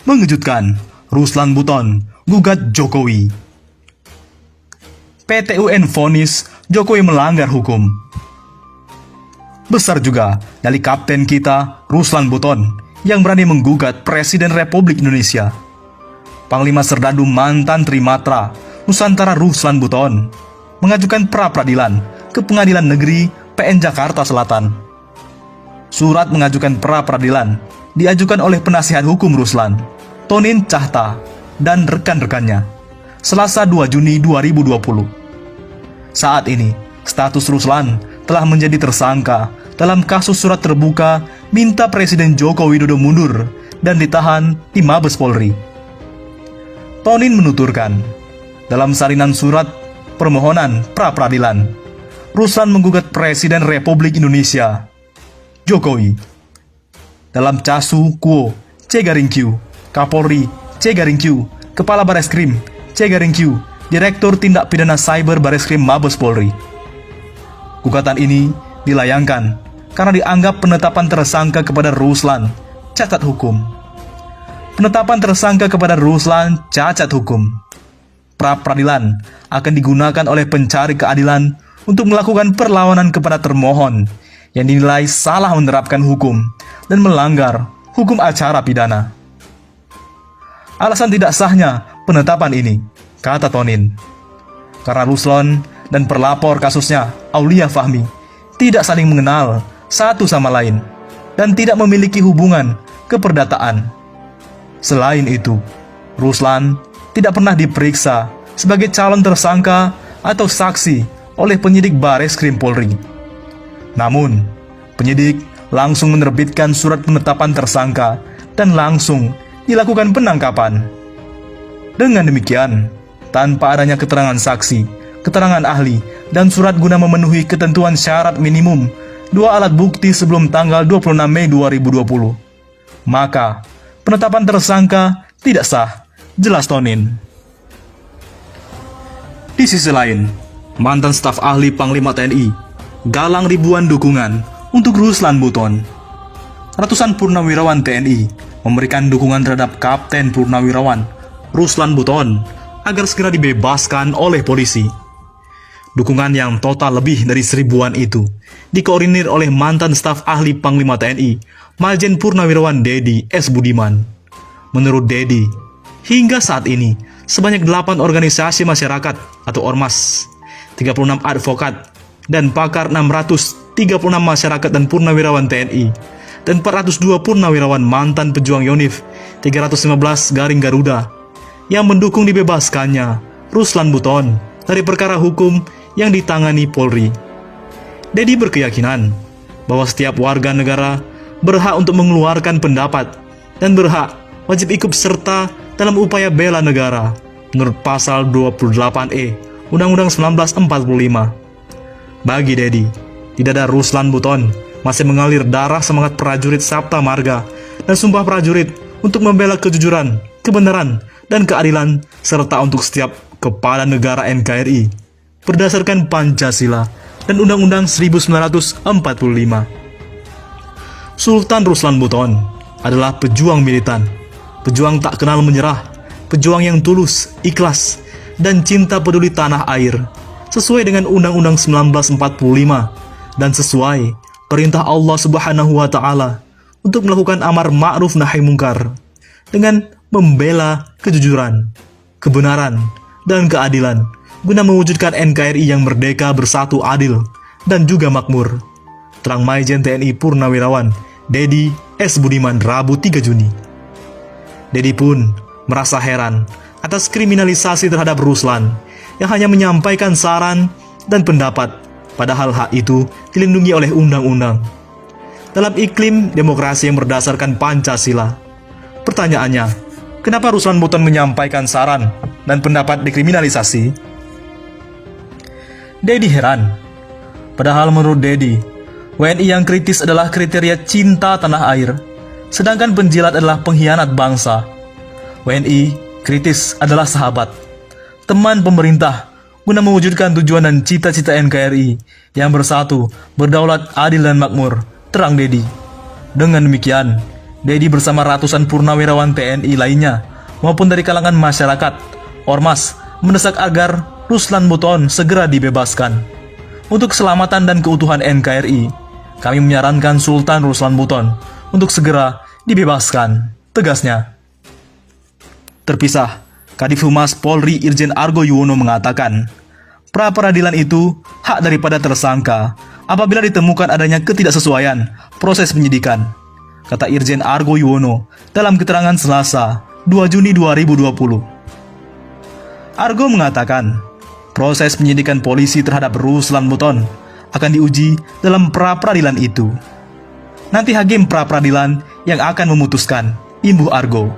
Mengejutkan, Ruslan Buton gugat Jokowi. PT UN vonis Jokowi melanggar hukum. Besar juga dari kapten kita, Ruslan Buton, yang berani menggugat Presiden Republik Indonesia. Panglima Serdadu mantan Trimatra Nusantara Ruslan Buton mengajukan pra-peradilan ke Pengadilan Negeri PN Jakarta Selatan. Surat mengajukan pra-peradilan diajukan oleh penasihat hukum Ruslan, Tonin Cahta, dan rekan-rekannya, Selasa 2 Juni 2020. Saat ini, status Ruslan telah menjadi tersangka dalam kasus surat terbuka minta Presiden Joko Widodo mundur dan ditahan di Mabes Polri. Tonin menuturkan, dalam salinan surat permohonan pra-peradilan, Ruslan menggugat Presiden Republik Indonesia, Jokowi, dalam casu quo C-Q, Kapolri C-Q, Kepala Bareskrim C-Q, Direktur Tindak Pidana Cyber Bareskrim Mabes Polri. Gugatan ini dilayangkan karena dianggap penetapan tersangka kepada Ruslan cacat hukum. Penetapan tersangka kepada Ruslan cacat hukum. Pra-peradilan akan digunakan oleh pencari keadilan untuk melakukan perlawanan kepada termohon yang dinilai salah menerapkan hukum dan melanggar hukum acara pidana. Alasan tidak sahnya penetapan ini, kata Tonin, karena Ruslan dan pelapor kasusnya, Aulia Fahmi, tidak saling mengenal satu sama lain dan tidak memiliki hubungan keperdataan. Selain itu, Ruslan tidak pernah diperiksa sebagai calon tersangka atau saksi oleh penyidik Bareskrim Polri. Namun, penyidik langsung menerbitkan surat penetapan tersangka dan langsung dilakukan penangkapan. Dengan demikian, tanpa adanya keterangan saksi, keterangan ahli, dan surat guna memenuhi ketentuan syarat minimum 2 alat bukti sebelum tanggal 26 Mei 2020, maka penetapan tersangka tidak sah, jelas Tonin. Di sisi lain, mantan staf ahli Panglima TNI galang ribuan dukungan untuk Ruslan Buton. Ratusan purnawirawan TNI memberikan dukungan terhadap Kapten Purnawirawan Ruslan Buton agar segera dibebaskan oleh polisi. Dukungan yang total lebih dari 1000-an itu dikoordinir oleh mantan staf ahli Panglima TNI, Majen Purnawirawan Dedi S. Budiman. Menurut Dedi, hingga saat ini sebanyak 8 organisasi masyarakat atau ormas, 36 advokat, dan pakar 636 masyarakat dan purnawirawan TNI, dan 402 purnawirawan mantan pejuang Yonif 315 Garing Garuda yang mendukung dibebaskannya Ruslan Buton dari perkara hukum yang ditangani Polri. Dedi berkeyakinan bahwa setiap warga negara berhak untuk mengeluarkan pendapat dan berhak wajib ikut serta dalam upaya bela negara menurut pasal 28E Undang-Undang 1945. Bagi Dedi, di dada Ruslan Buton masih mengalir darah semangat prajurit Sabta Marga dan sumpah prajurit untuk membela kejujuran, kebenaran, dan keadilan serta untuk setiap kepala negara NKRI berdasarkan Pancasila dan Undang-Undang 1945. Sultan Ruslan Buton adalah pejuang militan, pejuang tak kenal menyerah, pejuang yang tulus, ikhlas, dan cinta peduli tanah air, sesuai dengan Undang-Undang 1945 dan sesuai perintah Allah Subhanahu wa Ta'ala untuk melakukan amar ma'ruf nahi mungkar dengan membela kejujuran, kebenaran, dan keadilan guna mewujudkan NKRI yang merdeka, bersatu, adil, dan juga makmur. Terang Majen TNI Purnawirawan Dedi S. Budiman Rabu 3 Juni. Dedi pun merasa heran atas kriminalisasi terhadap Ruslan yang hanya menyampaikan saran dan pendapat, padahal hak itu dilindungi oleh undang-undang. Dalam iklim demokrasi yang berdasarkan Pancasila, pertanyaannya, kenapa Ruslan Buton menyampaikan saran dan pendapat dikriminalisasi? Dedi heran. Padahal menurut Dedi, WNI yang kritis adalah kriteria cinta tanah air, sedangkan penjilat adalah pengkhianat bangsa. WNI kritis adalah sahabat, teman pemerintah, guna mewujudkan tujuan dan cita-cita NKRI yang bersatu, berdaulat, adil, dan makmur, terang Dedi. Dengan demikian, Dedi bersama ratusan purnawirawan TNI lainnya maupun dari kalangan masyarakat, ormas, mendesak agar Ruslan Buton segera dibebaskan. Untuk keselamatan dan keutuhan NKRI, kami menyarankan Sultan Ruslan Buton untuk segera dibebaskan, tegasnya. Terpisah, Kadif Humas Polri Irjen Argo Yuwono mengatakan, pra-peradilan itu hak daripada tersangka apabila ditemukan adanya ketidaksesuaian proses penyidikan, kata Irjen Argo Yuwono dalam keterangan Selasa, 2 Juni 2020. Argo mengatakan, proses penyidikan polisi terhadap Ruslan Buton akan diuji dalam pra-peradilan itu. Nanti hakim pra-peradilan yang akan memutuskan, imbuh Argo.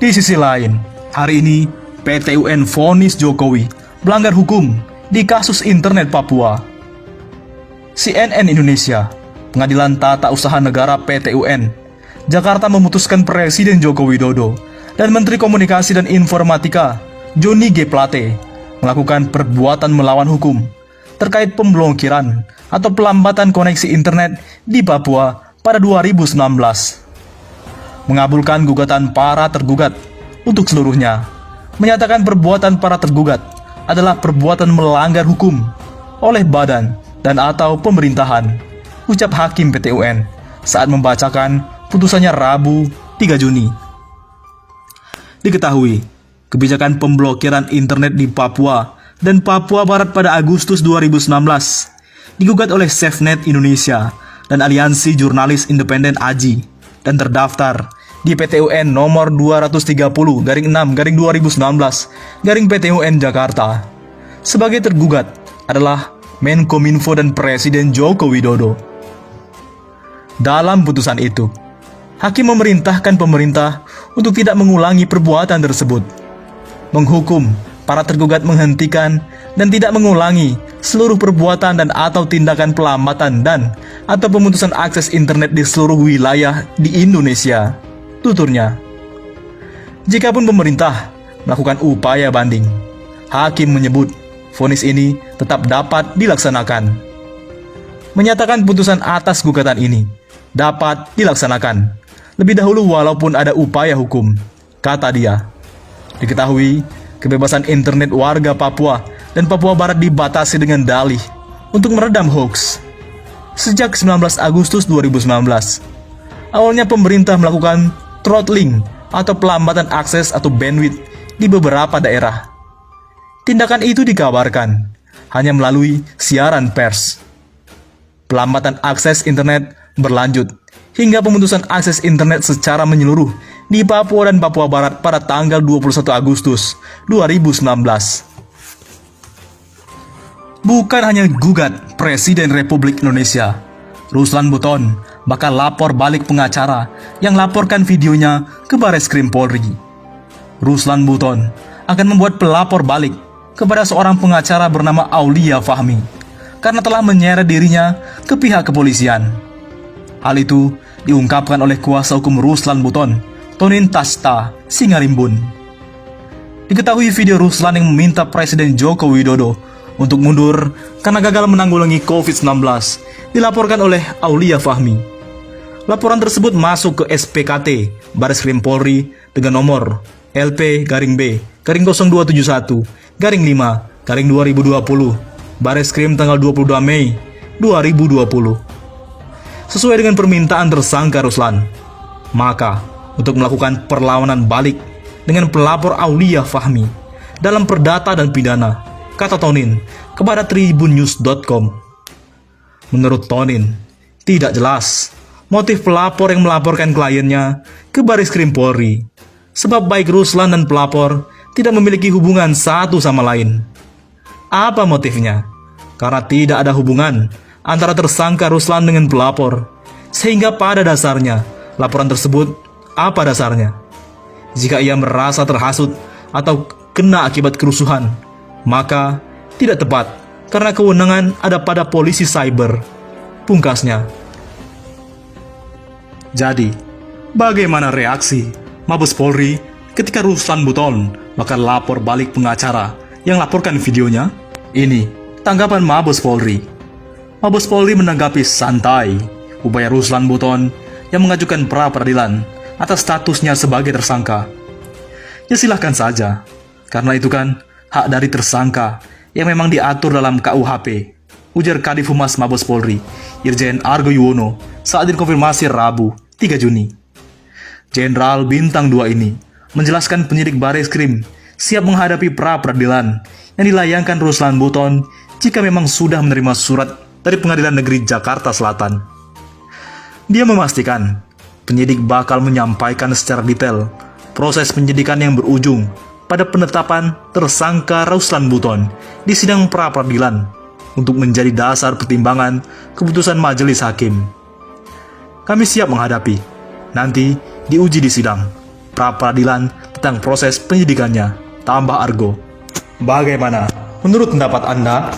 Di sisi lain, hari ini PT UN vonis Jokowi melanggar hukum di kasus internet Papua. CNN Indonesia, Pengadilan Tata Usaha Negara PT UN, Jakarta memutuskan Presiden Joko Widodo dan Menteri Komunikasi dan Informatika Johnny G. Plate melakukan perbuatan melawan hukum terkait pemblokiran atau pelambatan koneksi internet di Papua pada 2019. Mengabulkan gugatan para tergugat untuk seluruhnya, menyatakan perbuatan para tergugat adalah perbuatan melanggar hukum oleh badan dan atau pemerintahan, ucap Hakim PT UN saat membacakan putusannya Rabu 3 Juni. Diketahui, kebijakan pemblokiran internet di Papua dan Papua Barat pada Agustus 2019 digugat oleh SafeNet Indonesia dan Aliansi Jurnalis Independen AJI dan terdaftar di PT UN nomor 230-6-2019-PT UN Jakarta. Sebagai tergugat adalah Menkominfo dan Presiden Joko Widodo. Dalam putusan itu, hakim memerintahkan pemerintah untuk tidak mengulangi perbuatan tersebut, menghukum para tergugat menghentikan dan tidak mengulangi seluruh perbuatan dan atau tindakan pelambatan dan atau pemutusan akses internet di seluruh wilayah di Indonesia, tuturnya. Jikapun pemerintah melakukan upaya banding, hakim menyebut vonis ini tetap dapat dilaksanakan. Menyatakan putusan atas gugatan ini dapat dilaksanakan lebih dahulu walaupun ada upaya hukum, kata dia. Diketahui, kebebasan internet warga Papua dan Papua Barat dibatasi dengan dalih untuk meredam hoaks. Sejak 19 Agustus 2019, awalnya pemerintah melakukan throttling atau pelambatan akses atau bandwidth di beberapa daerah. Tindakan itu dikabarkan hanya melalui siaran pers. Pelambatan akses internet berlanjut hingga pemutusan akses internet secara menyeluruh di Papua dan Papua Barat pada tanggal 21 Agustus 2019. Bukan hanya gugat Presiden Republik Indonesia, Ruslan Buton bakal lapor balik pengacara yang laporkan videonya ke Bareskrim Polri. Ruslan Buton akan membuat pelapor balik kepada seorang pengacara bernama Aulia Fahmi karena telah menyeret dirinya ke pihak kepolisian. Hal itu diungkapkan oleh kuasa hukum Ruslan Buton, Tonin Tasta Singarimbun. Diketahui video Ruslan yang meminta Presiden Joko Widodo untuk mundur karena gagal menanggulangi COVID-19 dilaporkan oleh Aulia Fahmi. Laporan tersebut masuk ke SPKT Bareskrim Polri dengan nomor LP-B-0271-5-2020 Bareskrim tanggal 22 Mei 2020. Sesuai dengan permintaan tersangka Ruslan, maka untuk melakukan perlawanan balik dengan pelapor Aulia Fahmi dalam perdata dan pidana, kata Tonin kepada tribunnews.com. Menurut Tonin, tidak jelas motif pelapor yang melaporkan kliennya ke Bareskrim Polri, sebab baik Ruslan dan pelapor tidak memiliki hubungan satu sama lain. Apa motifnya? Karena tidak ada hubungan antara tersangka Ruslan dengan pelapor, sehingga pada dasarnya laporan tersebut apa dasarnya? Jika ia merasa terhasut atau kena akibat kerusuhan, maka tidak tepat karena kewenangan ada pada polisi cyber, pungkasnya. Jadi, bagaimana reaksi Mabes Polri ketika Ruslan Buton bakal lapor balik pengacara yang laporkan videonya? Ini tanggapan Mabes Polri. Mabes Polri menanggapi santai upaya Ruslan Buton yang mengajukan pra-peradilan atas statusnya sebagai tersangka. Ya silahkan saja, karena itu kan hak dari tersangka yang memang diatur dalam KUHP, ujar Kadif Humas Mabes Polri, Irjen Argo Yuwono saat dikonfirmasi Rabu, 3 Juni. Jenderal Bintang 2 ini menjelaskan penyidik Bareskrim siap menghadapi pra-peradilan yang dilayangkan Ruslan Buton jika memang sudah menerima surat dari Pengadilan Negeri Jakarta Selatan. Dia memastikan penyidik bakal menyampaikan secara detail proses penyidikan yang berujung pada penetapan tersangka Ruslan Buton di sidang pra-peradilan untuk menjadi dasar pertimbangan keputusan majelis hakim. Kami siap menghadapi, nanti diuji di sidang pra-peradilan tentang proses penyidikannya, tambah Argo. Bagaimana menurut pendapat Anda?